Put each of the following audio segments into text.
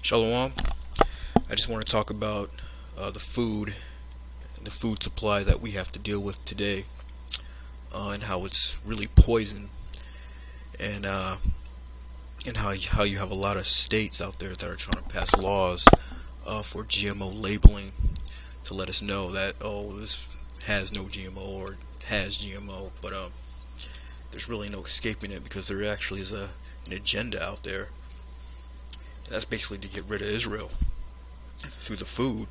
Shalom. I just want to talk about the food supply that we have to deal with today, and how it's really poison, and how you have a lot of states out there that are trying to pass laws for GMO labeling to let us know that this has no GMO or has GMO, but there's really no escaping it because there actually is an agenda out there, and that's basically to get rid of Israel through the food.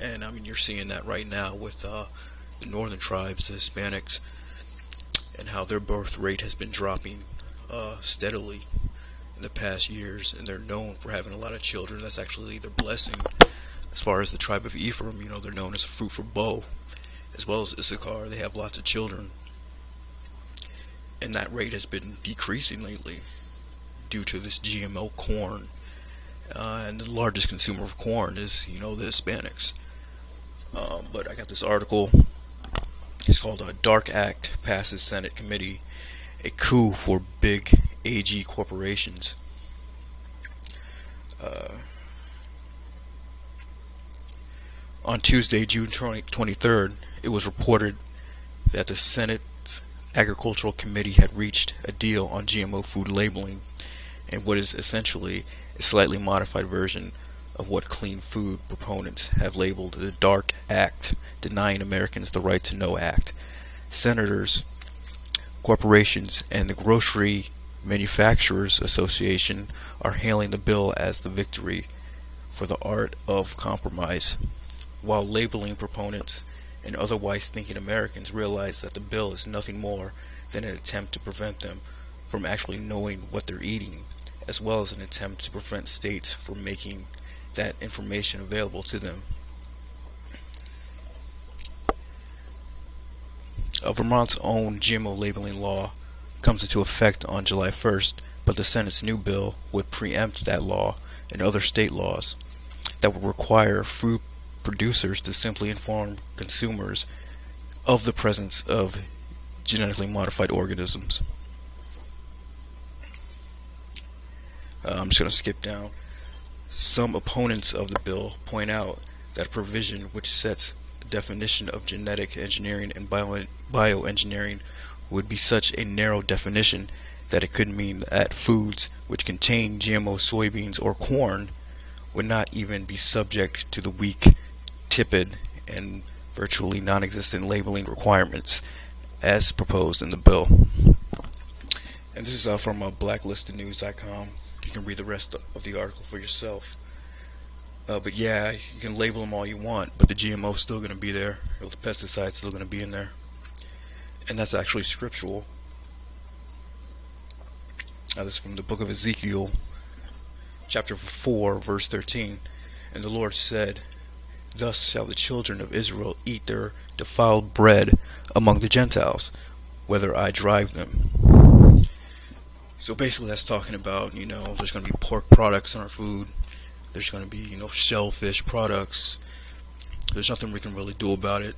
And I mean, you're seeing that right now with the northern tribes, the Hispanics, and how their birth rate has been dropping steadily in the past years, and they're known for having a lot of children. That's actually their blessing. As far as the tribe of Ephraim, they're known as a fruitful bow, as well as Issachar. They have lots of children, and that rate has been decreasing lately due to this GMO corn. And the largest consumer of corn is, the Hispanics. But I got this article. It's called "A Dark Act Passes Senate Committee: A Coup for Big AG Corporations." On Tuesday, June 23rd, it was reported that the Senate's Agricultural Committee had reached a deal on GMO food labeling, and what is essentially a slightly modified version of what clean food proponents have labeled the Dark Act, Denying Americans the Right to Know Act. Senators, corporations, and the Grocery Manufacturers Association are hailing the bill as the victory for the art of compromise, while labeling proponents and otherwise thinking Americans realize that the bill is nothing more than an attempt to prevent them from actually knowing what they're eating, as well as an attempt to prevent states from making that information available to them. Vermont's own GMO labeling law comes into effect on July 1st, but the Senate's new bill would preempt that law and other state laws that would require food producers to simply inform consumers of the presence of genetically modified organisms. I'm just going to skip down. Some opponents of the bill point out that a provision which sets a definition of genetic engineering and bioengineering would be such a narrow definition that it could mean that foods which contain GMO soybeans or corn would not even be subject to the weak, tepid, and virtually non-existent labeling requirements as proposed in the bill. And this is from blacklistednews.com. You can read the rest of the article for yourself. But yeah, you can label them all you want, but the GMO is still going to be there. The pesticides still going to be in there. And that's actually scriptural. This is from the book of Ezekiel, chapter 4, verse 13. And the Lord said, "Thus shall the children of Israel eat their defiled bread among the Gentiles, whether I drive them." So basically that's talking about, there's going to be pork products in our food. There's going to be, shellfish products. There's nothing we can really do about it.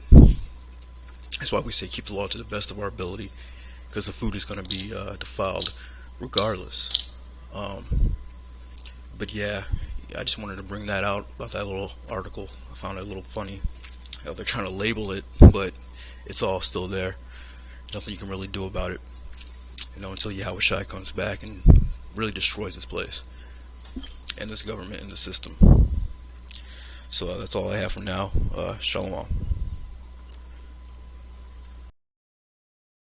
That's why we say keep the law to the best of our ability, because the food is going to be defiled regardless. But yeah, I just wanted to bring that out about that little article. I found it a little funny how they're trying to label it, but it's all still there. Nothing you can really do about it, until Yahushua comes back and really destroys this place and this government and the system. So that's all I have for now. Shalom.